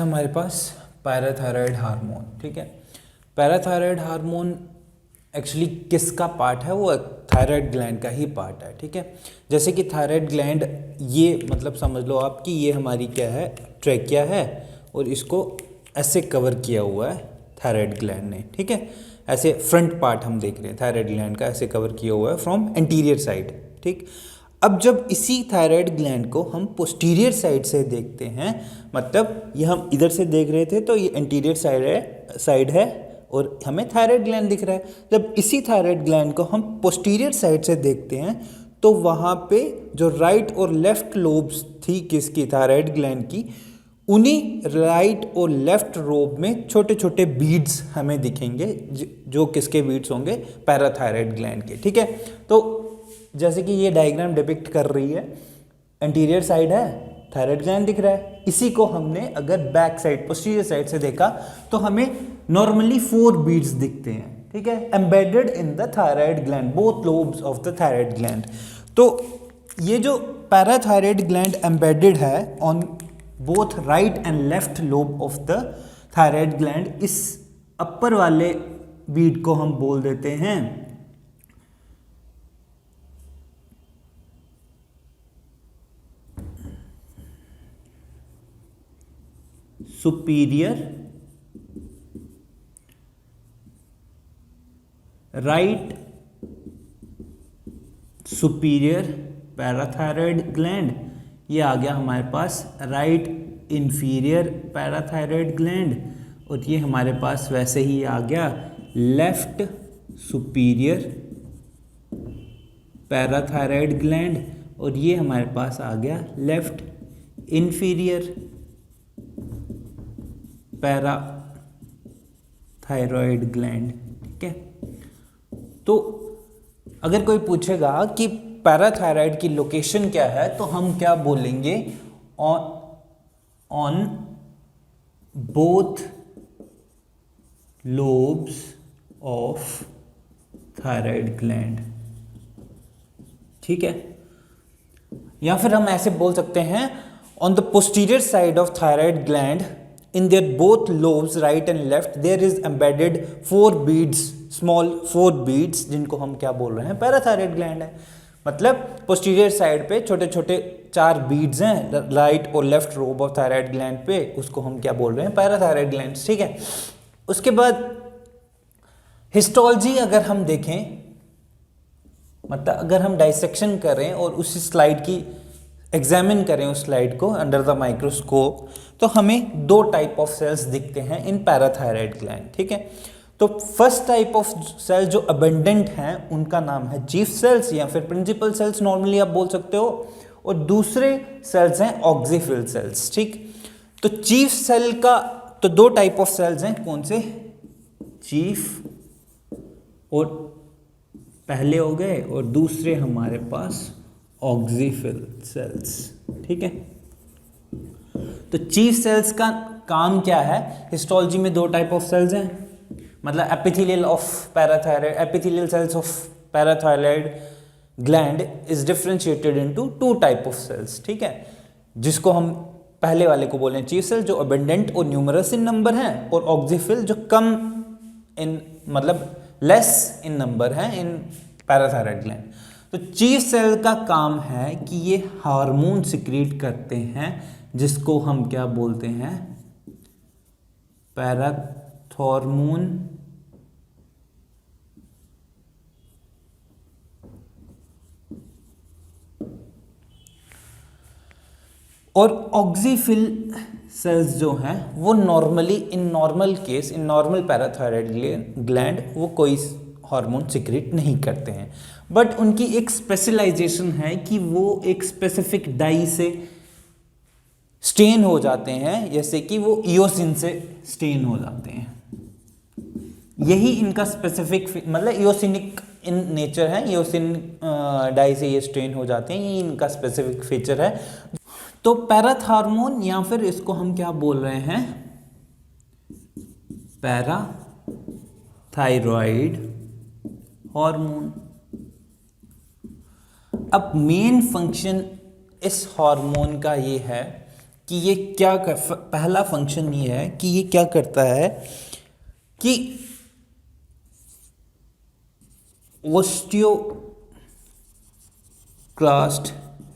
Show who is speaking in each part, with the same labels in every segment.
Speaker 1: हमारे पास parathyroid hormone. ठीक है, पैराथायरॉयड हार्मोन एक्चुअली किसका पार्ट है? वो थायराइड ग्लैंड का ही पार्ट है। ठीक है, जैसे कि थायराइड ग्लैंड, ये मतलब समझ लो आप कि ये हमारी क्या है, ट्रैकिया है, और इसको ऐसे कवर किया हुआ है थायराइड ग्लैंड ने। ठीक है, ऐसे फ्रंट पार्ट हम देख रहे हैं थायराइड ग्लैंड का, ऐसे कवर किया हुआ है फ्रॉम एंटीरियर साइड। ठीक, अब जब इसी थायराइड ग्लैंड को हम पोस्टीरियर साइड से देखते हैं, मतलब ये हम इधर से देख रहे थे तो ये एंटीरियर साइड है और हमें थायराइड ग्लैंड दिख रहा है। जब इसी थायराइड ग्लैंड को हम पोस्टीरियर साइड से देखते हैं तो वहाँ पे जो राइट और लेफ्ट लोब्स थी किसकी, थायराइड ग्लैंड की, उन्हीं राइट और लेफ्ट लोब में छोटे छोटे बीड्स हमें दिखेंगे, जो किसके बीड्स होंगे, पैराथायराइड ग्लैंड के। ठीक है, तो जैसे कि ये डायग्राम डिपिक्ट कर रही है, एंटीरियर साइड है, थायराइड ग्लैंड दिख रहा है, इसी को हमने अगर बैक साइड पोस्टीरियर साइड से देखा तो हमें नॉर्मली 4 बीड्स दिखते हैं। ठीक है, embedded in the thyroid gland, both lobes of the thyroid gland. तो ये जो पैराथायराइड ग्लैंड एम्बेडेड है on both right and left lobe of the thyroid gland, इस अपर वाले बीड को हम बोल देते हैं superior right superior parathyroid gland. ये आ गया हमारे पास राइट इंफीरियर पैराथायराइड ग्लैंड, और ये हमारे पास वैसे ही आ गया लेफ्ट सुपीरियर पैराथायराइड ग्लैंड, और ये हमारे पास आ गया लेफ्ट इंफीरियर पैराथायरॉयड ग्लैंड। ठीक है, तो अगर कोई पूछेगा कि पैराथायरॉयड की लोकेशन क्या है तो हम क्या बोलेंगे, on both lobes of thyroid gland. ठीक है, या फिर हम ऐसे बोल सकते हैं on the posterior side of thyroid gland, in their both lobes right and left there is embedded 4 beads, small 4 beads, जिनको हम क्या बोल रहे हैं, पैराथायराइड ग्लैंड है। मतलब पोस्टीरियर साइड पे छोटे छोटे 4 बीड्स हैं राइट और left lobe of thyroid gland पे, उसको हम क्या बोल रहे हैं, पैराथायराइड ग्लैंड। ठीक है, उसके बाद हिस्टोलॉजी अगर हम देखें, मतलब अगर हम डाइसेक्शन करें और उसी स्लाइड की एग्जामिन करें उस स्लाइड को अंडर द माइक्रोस्कोप, तो हमें 2 टाइप ऑफ सेल्स दिखते हैं इन पैराथायराइड ग्लैंड। ठीक है, तो फर्स्ट टाइप ऑफ सेल जो अबेंडेंट हैं उनका नाम है चीफ सेल्स या फिर प्रिंसिपल सेल्स नॉर्मली आप बोल सकते हो, और दूसरे सेल्स हैं ऑक्सीफिल सेल्स। ठीक, तो चीफ सेल का तो 2 टाइप ऑफ सेल्स हैं, कौन से, चीफ और पहले हो गए, और दूसरे हमारे पास ऑक्सीफिल सेल्स। ठीक है, तो चीफ सेल्स का काम क्या है, हिस्टोलॉजी में 2 टाइप ऑफ सेल्स हैं, मतलब epithelial cells of parathyroid gland is differentiated into 2 type of cells. ठीक है, जिसको हम पहले वाले को बोले चीफ सेल जो अबेंडेंट और न्यूमरस इन नंबर हैं, और ऑक्सीफिल जो कम इन मतलब लेस इन नंबर हैं इन पैराथायराइड ग्लैंड। तो चीफ सेल का काम है कि ये हार्मोन सिक्रीट करते हैं, जिसको हम क्या बोलते हैं, पैराथॉर्मोन, और ऑक्सीफिल सेल्स जो हैं वो normally in normal parathyroid gland वो कोई हार्मोन सिक्रीट नहीं करते हैं, बट उनकी एक स्पेशलाइजेशन है कि वो एक स्पेसिफिक डाई से स्टेन हो जाते हैं, जैसे कि वो इयोसिन से स्टेन हो जाते हैं। यही इनका स्पेसिफिक मतलब इयोसिनिक इन नेचर है, इयोसिन डाई से ये स्टेन हो जाते हैं, ये इनका स्पेसिफिक फीचर है। तो पैराथॉर्मोन या फिर इसको हम क्या बोल रहे हैं, पैराथायरॉयड हार्मोन। अब मेन फंक्शन इस हार्मोन का ये है कि ये क्या पहला फंक्शन ये है कि ये क्या करता है कि ओस्टियोक्लास्ट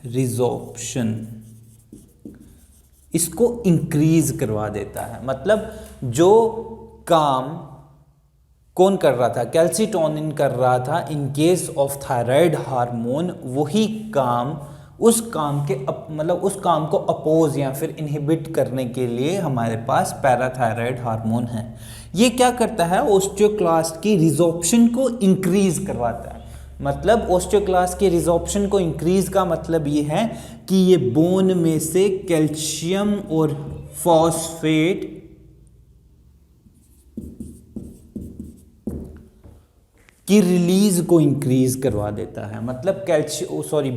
Speaker 1: रिजॉर्प्शन इसको इंक्रीज करवा देता है। मतलब जो काम कौन कर रहा था, कैल्सिटोनिन कर रहा था in case of thyroid hormone, वही काम उस काम के मतलब उस काम को अपोज या फिर इनहिबिट करने के लिए हमारे पास पैराथायराइड हार्मोन है। ये क्या करता है, ओस्टियोक्लास्ट की रिजॉर्प्शन को इंक्रीज करवाता है। मतलब ओस्टियोक्लास्ट की रिजॉर्प्शन को इंक्रीज का मतलब ये है कि ये बोन में से कैल्शियम और फॉस्फेट की रिलीज को इंक्रीज करवा देता है। मतलब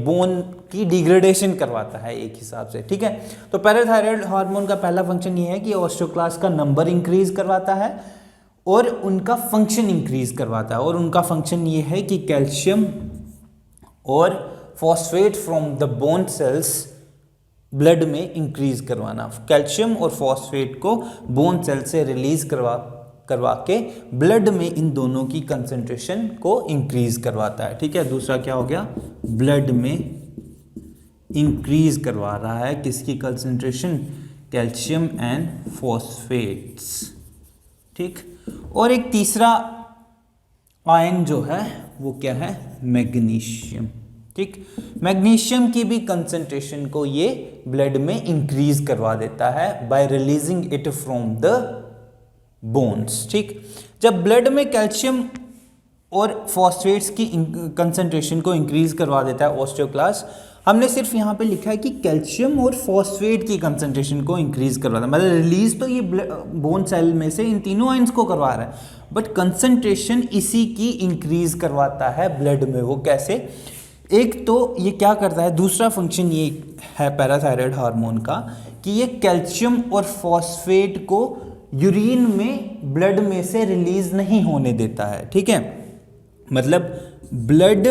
Speaker 1: बोन की डिग्रेडेशन करवाता है एक हिसाब से, ठीक है। तो पैराथायराइड हार्मोन का पहला फंक्शन ये है कि ओस्टियोक्लास्ट का नंबर इंक्रीज करवाता है और उनका फंक्शन इंक्रीज करवाता है। और उनका फंक्शन ये है कि कैल्शियम और phosphate from the bone cells blood में इंक्रीज करवाना। कैल्शियम और फॉस्फेट को बोन सेल से रिलीज करवा के ब्लड में इन दोनों की कंसंट्रेशन को इंक्रीज करवाता है, ठीक है। दूसरा क्या हो गया, ब्लड में इंक्रीज करवा रहा है किसकी कंसंट्रेशन, कैल्शियम एंड फॉस्फेट्स, ठीक। और एक तीसरा आयन जो है वो क्या है, मैग्नीशियम, ठीक। मैग्नीशियम की भी कंसंट्रेशन को ये ब्लड में इंक्रीज करवा देता है bye releasing it from the bones, ठीक। जब ब्लड में कैल्शियम और फॉस्फेट्स की कंसंट्रेशन को इंक्रीज करवा देता है ओस्टियोक्लास्ट, हमने सिर्फ यहाँ पे लिखा है कि कैल्शियम और फॉस्फेट की कंसंट्रेशन को इंक्रीज करवाता है। मतलब रिलीज तो ये बोन सेल में से इन तीनों आयंस को करवा रहा है, बट कंसंट्रेशन इसी की इंक्रीज करवाता है ब्लड में। वो कैसे, एक तो ये क्या करता है, दूसरा फंक्शन ये है पैराथायराइड हार्मोन का कि ये कैल्शियम और फॉस्फेट को यूरिन में ब्लड में से रिलीज नहीं होने देता है, ठीक है। मतलब ब्लड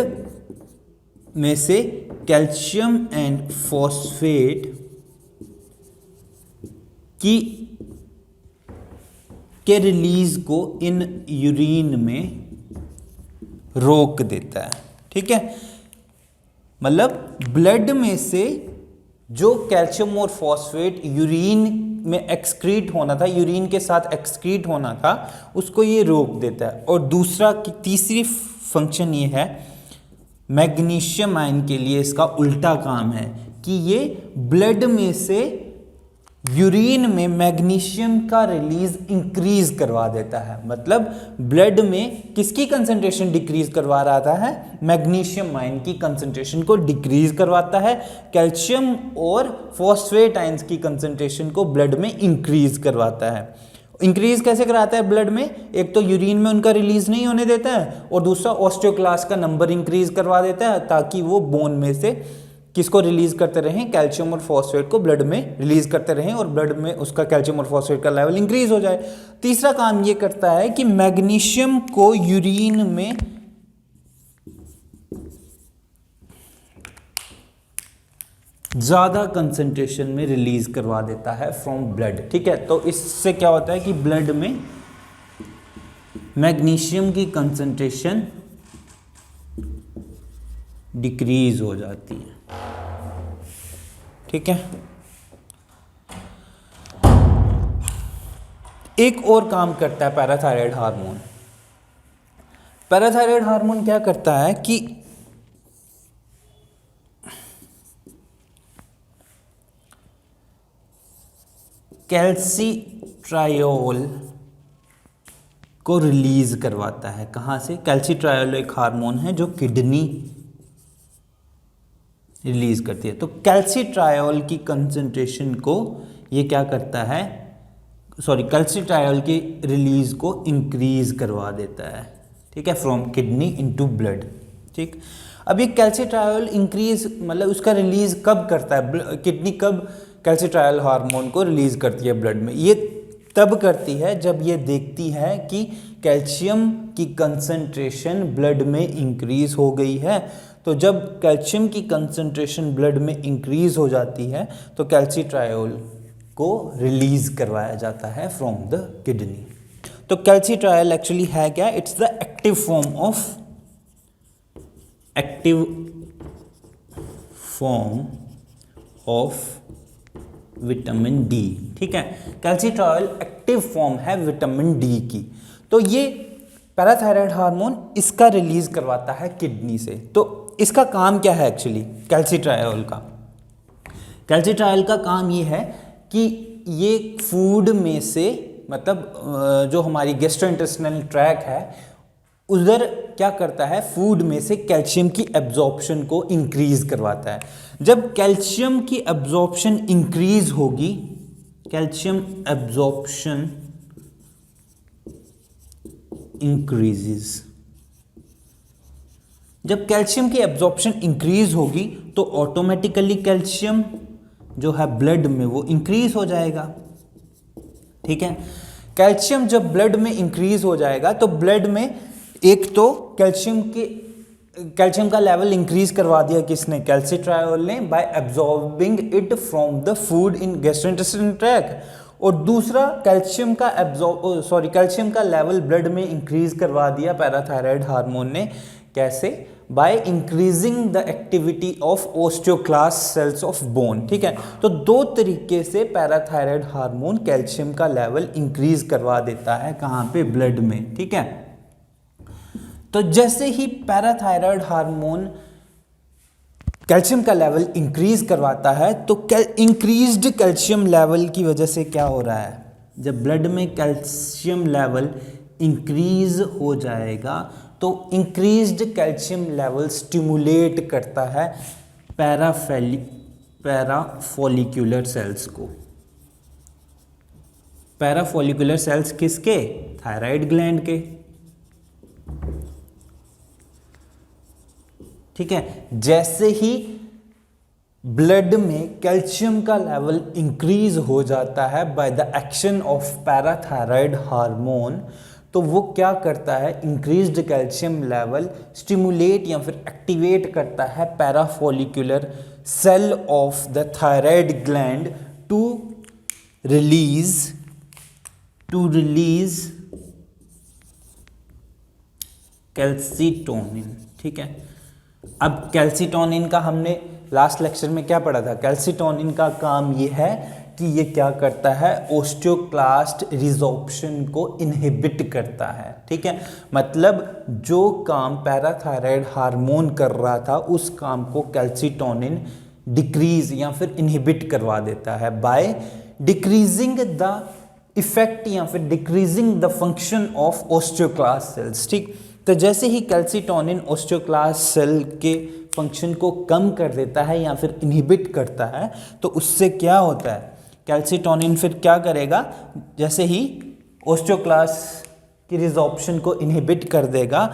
Speaker 1: में से कैल्शियम एंड फॉस्फेट के रिलीज को इन यूरिन में रोक देता है, ठीक है। मतलब ब्लड में से जो कैल्शियम और फॉस्फेट यूरिन में एक्सक्रीट होना था, यूरिन के साथ एक्सक्रीट होना था, उसको ये रोक देता है। और दूसरा तीसरी फंक्शन ये है, मैग्नीशियम आयन के लिए इसका उल्टा काम है कि ये ब्लड में से यूरिन में मैग्नीशियम का रिलीज इंक्रीज करवा देता है। मतलब ब्लड में किसकी कंसंट्रेशन डिक्रीज करवा रहा है, मैग्नीशियम आयन की कंसंट्रेशन को डिक्रीज करवाता है। कैल्शियम और फॉस्फेट आयंस की कंसंट्रेशन को ब्लड में इंक्रीज करवाता है। इंक्रीज कैसे कराता है ब्लड में, एक तो यूरिन में उनका रिलीज नहीं होने देता है, और दूसरा ओस्टियोक्लास्ट का नंबर इंक्रीज करवा देता है ताकि वो बोन में से किसको रिलीज करते रहें, कैल्शियम और फॉस्फेट को ब्लड में रिलीज करते रहें और ब्लड में उसका कैल्शियम और फॉस्फेट का लेवल इंक्रीज हो जाए। तीसरा काम ये करता है कि मैग्नीशियम को यूरिन में ज्यादा कंसंट्रेशन में रिलीज करवा देता है फ्रॉम ब्लड, ठीक है। तो इससे क्या होता है कि ब्लड में मैग्नीशियम की कंसंट्रेशन डिक्रीज हो जाती है, ठीक है। एक और काम करता है पैराथायराइड हार्मोन। पैराथायराइड हार्मोन क्या करता है कि कैल्सिट्रायोल को रिलीज करवाता है। कहाँ से, कैल्सिट्रायोल एक हार्मोन है जो किडनी रिलीज करती है। तो कैल्सिट्रायोल की कंसंट्रेशन को ये क्या करता है, कैल्सिट्रायोल की रिलीज को इंक्रीज करवा देता है, ठीक है, फ्रॉम किडनी इनटू ब्लड, ठीक। अब ये कैल्सिट्रायोल इंक्रीज मतलब उसका रिलीज कब करता है, किडनी कब कैल्सिट्रायोल हार्मोन को रिलीज करती है ब्लड में, ये तब करती है जब ये देखती है कि कैल्शियम की कंसंट्रेशन ब्लड में इंक्रीज हो गई है। तो जब कैल्शियम की कंसंट्रेशन ब्लड में इंक्रीज हो जाती है तो कैल्सिट्रायोल को रिलीज करवाया जाता है फ्रॉम द किडनी। तो कैल्सिट्रायल एक्चुअली है क्या, it's the active form of vitamin D. ठीक है, कैल्सिट्रायल एक्टिव फॉर्म है विटामिन डी की। तो ये पैराथायराइड हार्मोन इसका रिलीज करवाता है किडनी से। तो इसका काम क्या है एक्चुअली कैल्सिट्रायल का? कैल्सिट्रायल का काम ये है कि ये फूड में से, मतलब जो हमारी गैस्ट्रोइंटेस्टाइनल ट्रैक है उधर क्या करता है, फूड में से कैल्शियम की एब्जॉर्प्शन को इंक्रीज करवाता है। जब कैल्शियम की एब्जॉर्प्शन इंक्रीज होगी, कैल्शियम एब्जॉर्प्शन इंक्रीजेस, जब कैल्शियम की एब्जॉर्प्शन इंक्रीज होगी तो ऑटोमेटिकली कैल्शियम जो है ब्लड में वो इंक्रीज हो जाएगा। ठीक है, कैल्शियम जब ब्लड में इंक्रीज हो जाएगा तो ब्लड में एक तो कैल्शियम का लेवल इंक्रीज करवा दिया किसने, कैल्सिट्रायल ने, bye absorbing it from the food in gastrointestinal tract. और दूसरा कैल्शियम का लेवल ब्लड में इंक्रीज करवा दिया पैराथायराइड हार्मोन ने। कैसे? By increasing the activity of osteoclast cells of bone. ठीक है, तो दो तरीके से पैराथायराइड हार्मोन कैल्शियम का लेवल इंक्रीज करवा देता है, कहाँ पे, ब्लड में। ठीक है, तो जैसे ही पैराथायराइड हार्मोन कैल्शियम का लेवल इंक्रीज करवाता है तो इंक्रीज्ड कैल्शियम लेवल की वजह से क्या हो रहा है, जब ब्लड में कैल्शियम लेवल इंक्रीज हो जाएगा तो इंक्रीज्ड कैल्शियम लेवल स्टिमुलेट करता है पैराफोलिकुलर सेल्स को। पैराफोलिकुलर सेल्स किसके? थायराइड ग्लैंड के। ठीक है, जैसे ही ब्लड में कैल्शियम का लेवल इंक्रीज हो जाता है by the action of parathyroid hormone, तो वो क्या करता है, इंक्रीज्ड कैल्शियम लेवल स्टिमुलेट या फिर एक्टिवेट करता है parafollicular cell of the thyroid gland to release calcitonin. ठीक है, अब कैल्सिटोनिन का हमने लास्ट लेक्चर में क्या पढ़ा था, कैल्सिटोनिन का काम ये है कि ये क्या करता है, ओस्टियोक्लास्ट रिजॉर्प्शन को इनहिबिट करता है। ठीक है, मतलब जो काम पैराथायराइड हार्मोन कर रहा था उस काम को कैल्सिटोनिन डिक्रीज या फिर इनहिबिट करवा देता है बाय डिक्रीजिंग द इफेक्ट या फिर decreasing the function of osteoclast cells. ठीक, तो जैसे ही कैल्सिटोनिन ओस्टियोक्लास्ट सेल के फंक्शन को कम कर देता है या फिर इनहिबिट करता है तो उससे क्या होता है, कैल्सिटोनिन फिर क्या करेगा, जैसे ही ओस्टियोक्लास्ट की रिजॉर्प्शन को इनहिबिट कर देगा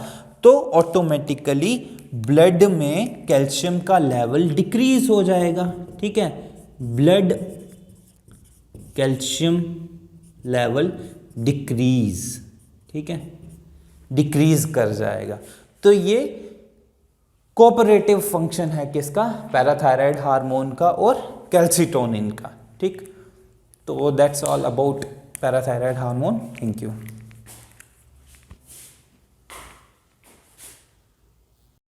Speaker 1: तो ऑटोमेटिकली ब्लड में कैल्शियम का लेवल डिक्रीज हो जाएगा। ठीक है, ब्लड कैल्शियम लेवल डिक्रीज, ठीक है, डिक्रीज कर जाएगा। तो ये कोऑपरेटिव फंक्शन है किसका, पैराथायराइड हार्मोन का और कैल्सिटोनिन का। ठीक, तो that's all about parathyroid hormone. Thank you.